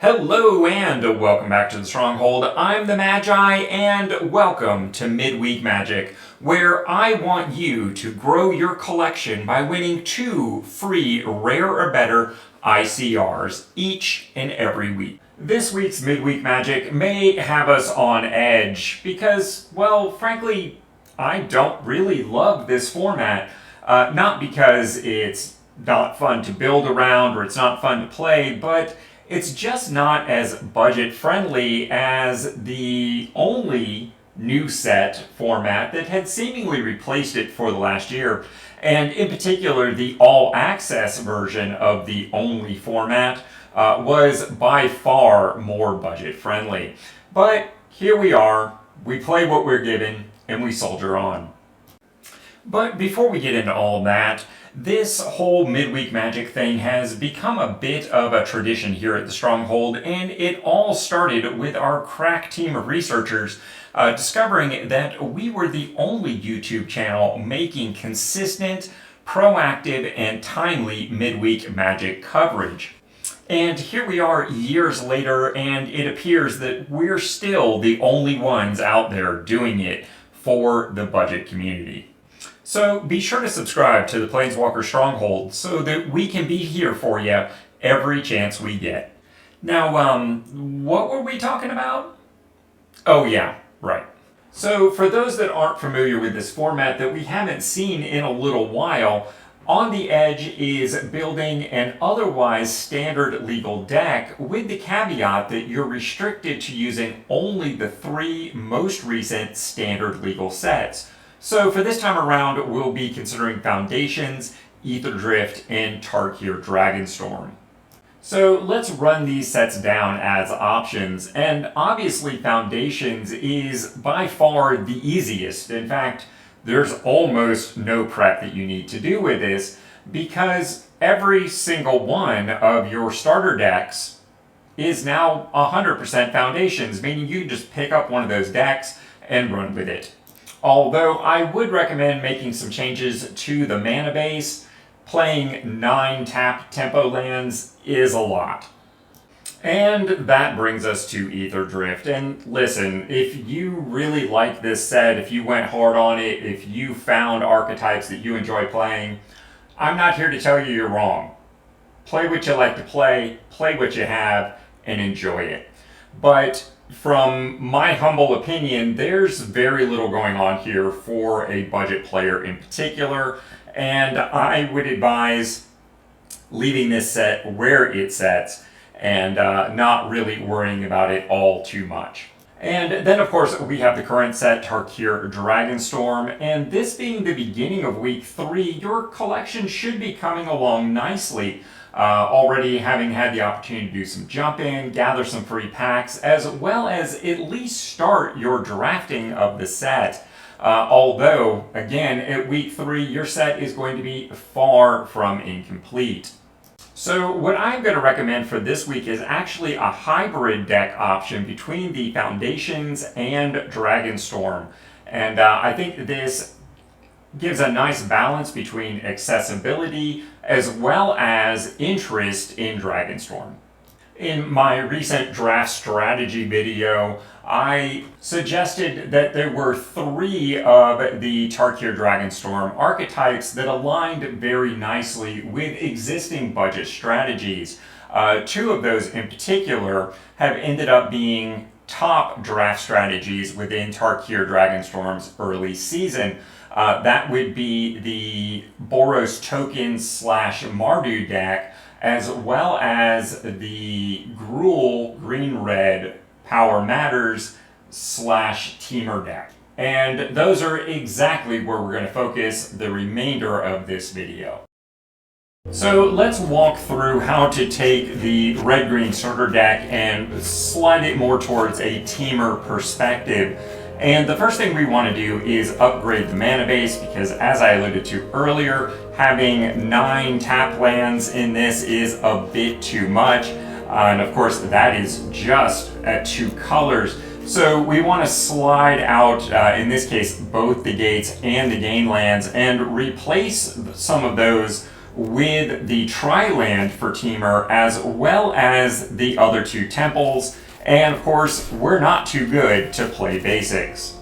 Hello and welcome back to the Stronghold. I'm the Magi and welcome to MidWeek Magic, where I want you to grow your collection by winning 2 free Rare or Better ICRs each and every week. This week's MidWeek Magic may have us on edge because, well, frankly, I don't really love this format. Not because it's not fun to build around or it's not fun to play, but it's just not as budget friendly as the only new set format that had seemingly replaced it for the last year. And in particular, the all access version of the only format was by far more budget friendly. But here we are, we play what we're given, and we soldier on. But before we get into all of that, this whole MidWeek Magic thing has become a bit of a tradition here at the Stronghold, and it all started with our crack team of researchers discovering that we were the only YouTube channel making consistent, proactive, and timely MidWeek Magic coverage. And here we are years later, and it appears that we're still the only ones out there doing it for the budget community. So be sure to subscribe to the Planeswalker Stronghold so that we can be here for you every chance we get. Now, what were we talking about? Oh yeah, right. So for those that aren't familiar with this format that we haven't seen in a little while, On the Edge is building an otherwise standard legal deck with the caveat that you're restricted to using only the 3 most recent standard legal sets. So for this time around, we'll be considering Foundations, Aetherhub, and Tarkir Dragonstrom. So let's run these sets down as options, and obviously Foundations is by far the easiest. In fact, there's almost no prep that you need to do with this because every single one of your starter decks is now 100% Foundations, meaning you can just pick up one of those decks and run with it. Although I would recommend making some changes to the mana base. Playing 9 tap tempo lands is a lot. And that brings us to Aetherhub. And listen, if you really like this set, if you went hard on it, if you found archetypes that you enjoy playing, I'm not here to tell you you're wrong. Play what you like to play what you have, and enjoy it. But from my humble opinion, there's very little going on here for a budget player in particular, and I would advise leaving this set where it sets and not really worrying about it all too much. And then of course we have the current set, Tarkir Dragonstorm, and this being the beginning of week 3, your collection should be coming along nicely. Already having had the opportunity to do some jumping, gather some free packs, as well as at least start your drafting of the set. Although, again, at week 3, your set is going to be far from incomplete. So what I'm going to recommend for this week is actually a hybrid deck option between the Foundations and Dragonstorm. And I think this gives a nice balance between accessibility as well as interest in Dragonstorm. In my recent draft strategy video, I suggested that there were 3 of the Tarkir Dragonstorm archetypes that aligned very nicely with existing budget strategies. 2 of those in particular have ended up being top draft strategies within Tarkir Dragonstorm's early season. That would be the Boros token / Mardu deck, as well as the Gruul green-red Power Matters / Temur deck. And those are exactly where we're going to focus the remainder of this video. So let's walk through how to take the red-green starter deck and slide it more towards a Temur perspective. And the first thing we want to do is upgrade the mana base because, as I alluded to earlier, having 9 tap lands in this is a bit too much. And of course, that is just at 2 colors. So we want to slide out, in this case, both the gates and the gain lands and replace some of those with the Tri-Land for Temur, as well as the other two temples, and of course, we're not too good to play basics.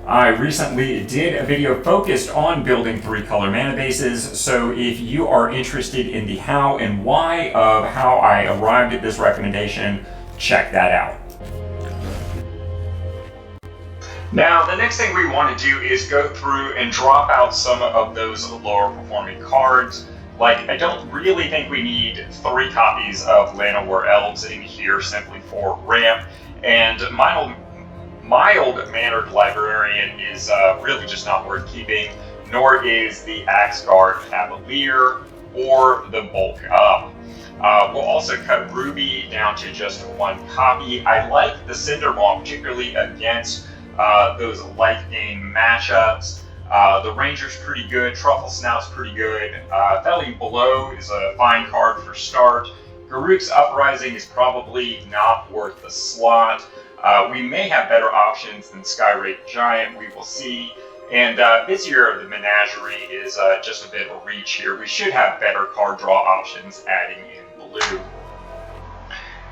I recently did a video focused on building 3 color mana bases, so if you are interested in the how and why of how I arrived at this recommendation, check that out. Now, the next thing we want to do is go through and drop out some of those lower performing cards. Like, I don't really think we need 3 copies of Llanowar Elves in here simply for ramp, and Mild-Mannered Librarian is really just not worth keeping, nor is the Axeguard Cavalier or the Bulk Up. We'll also cut Ruby down to just 1 copy. I like the Cindermaw, particularly against those life gain matchups. The Ranger's pretty good, Truffle Snout's pretty good, Felling Blow is a fine card for start. Garruk's Uprising is probably not worth the slot. We may have better options than Skyrake Giant, we will see. And Vizier of the Menagerie is just a bit of a reach here. We should have better card draw options adding in blue.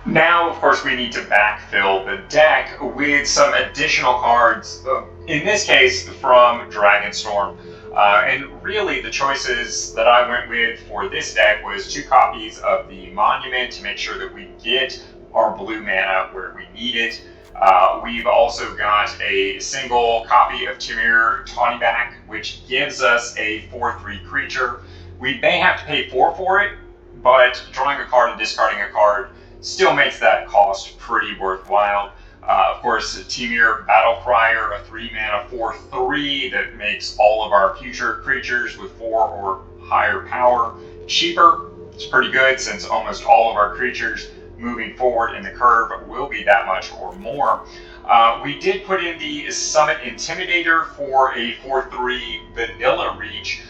Now, of course, we need to backfill the deck with some additional cards, in this case from Dragonstorm. And really the choices that I went with for this deck was 2 copies of the Monument to make sure that we get our blue mana where we need it. We've also got a single copy of Temur Tawnyback, which gives us a 4/3 creature. We may have to pay 4 for it, but drawing a card and discarding a card still makes that cost pretty worthwhile. Of course, Temur Battlecrier, a 3 mana 4/3 that makes all of our future creatures with 4 or higher power cheaper. It's pretty good since almost all of our creatures moving forward in the curve will be that much or more. We did put in the Summit Intimidator for a 4/3 vanilla reach.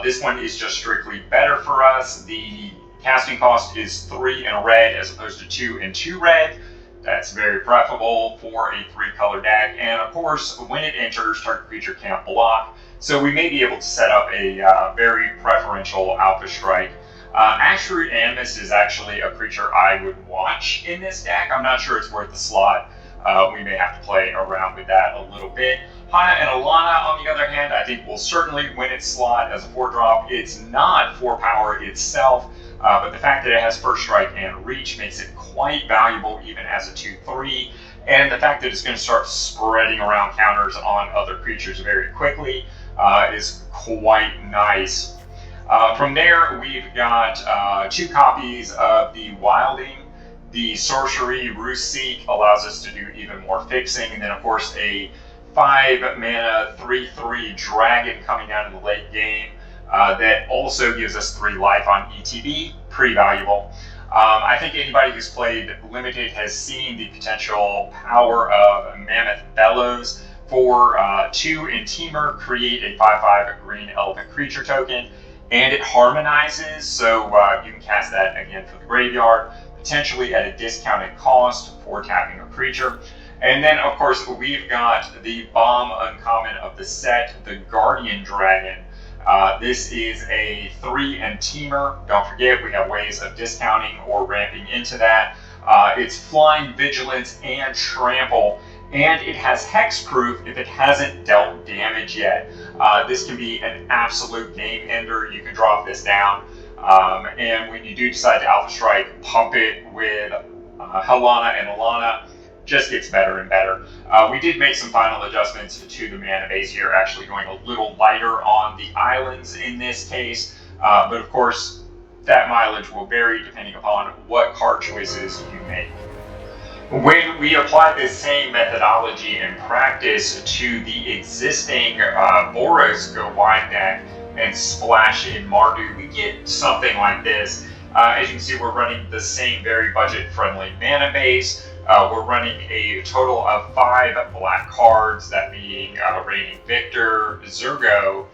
This one is just strictly better for us. The casting cost is 3 and a red as opposed to 2 and 2 red. That's very preferable for a 3-color deck. And of course, when it enters, target creature can't block. So we may be able to set up a very preferential Alpha Strike. Ashroot Animus is actually a creature I would watch in this deck. I'm not sure it's worth the slot. We may have to play around with that a little bit. Hana and Alana, on the other hand, I think will certainly win its slot as a 4-drop. It's not 4 power itself, but the fact that it has First Strike and Reach makes it quite valuable even as a 2/3. And the fact that it's going to start spreading around counters on other creatures very quickly is quite nice. From there, we've got 2 copies of the Wilding. The Sorcery Roost Seek allows us to do even more fixing, and then of course a 5 mana 3/3 dragon coming down in the late game that also gives us 3 life on ETB, pretty valuable. I think anybody who's played Limited has seen the potential power of Mammoth Bellows. For 2 in Temur, create a 5/5 green elephant creature token, and it harmonizes, so you can cast that again for the graveyard, potentially at a discounted cost for tapping a creature. And then, of course, we've got the bomb uncommon of the set, the Guardian Dragon. This is a 3 and Temur. Don't forget, we have ways of discounting or ramping into that. It's flying, vigilance, and trample, and it has hexproof if it hasn't dealt damage yet. This can be an absolute game ender. You can drop this down, and when you do decide to Alpha Strike, pump it with Helana and Alana. Just gets better and better. We did make some final adjustments to the mana base here, actually going a little lighter on the islands in this case, but of course that mileage will vary depending upon what card choices you make. When we apply this same methodology in practice to the existing Boros Go Wide deck and splash in Mardu, we get something like this. As you can see, we're running the same very budget-friendly mana base. We're running a total of 5 black cards, that being Reigning Victor, Zurgo,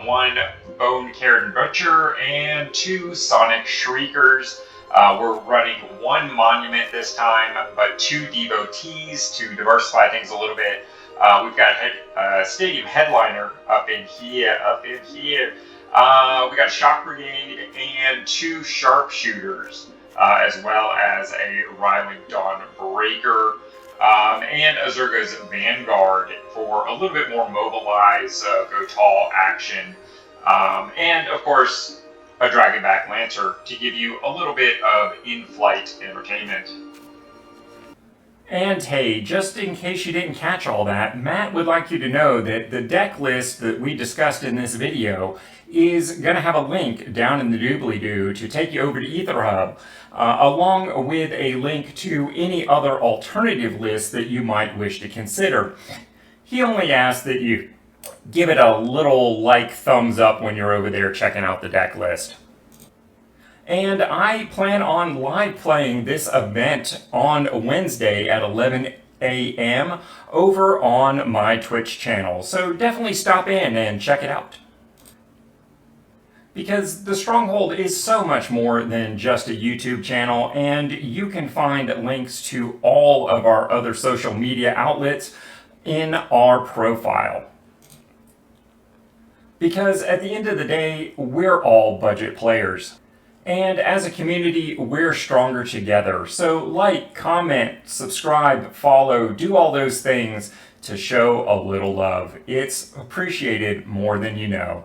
1 Bone Carrion Butcher, and 2 Sonic Shriekers. We're running 1 Monument this time, but 2 Devotees to diversify things a little bit. We've got Stadium Headliner up in here. We got Shock Brigade and 2 Sharpshooters, as well as a Riling Dawn Breaker, and Azurga's Vanguard for a little bit more mobilize, go tall action, and of course a Dragonback Lancer to give you a little bit of in-flight entertainment. And hey, just in case you didn't catch all that, Matt would like you to know that the deck list that we discussed in this video is going to have a link down in the doobly-doo to take you over to Aetherhub, along with a link to any other alternative lists that you might wish to consider. He only asks that you give it a little thumbs up when you're over there checking out the deck list. And I plan on live playing this event on Wednesday at 11 a.m. over on my Twitch channel. So definitely stop in and check it out. Because the Stronghold is so much more than just a YouTube channel, and you can find links to all of our other social media outlets in our profile. Because at the end of the day, we're all budget players. And as a community, we're stronger together. So like, comment, subscribe, follow, do all those things to show a little love. It's appreciated more than you know.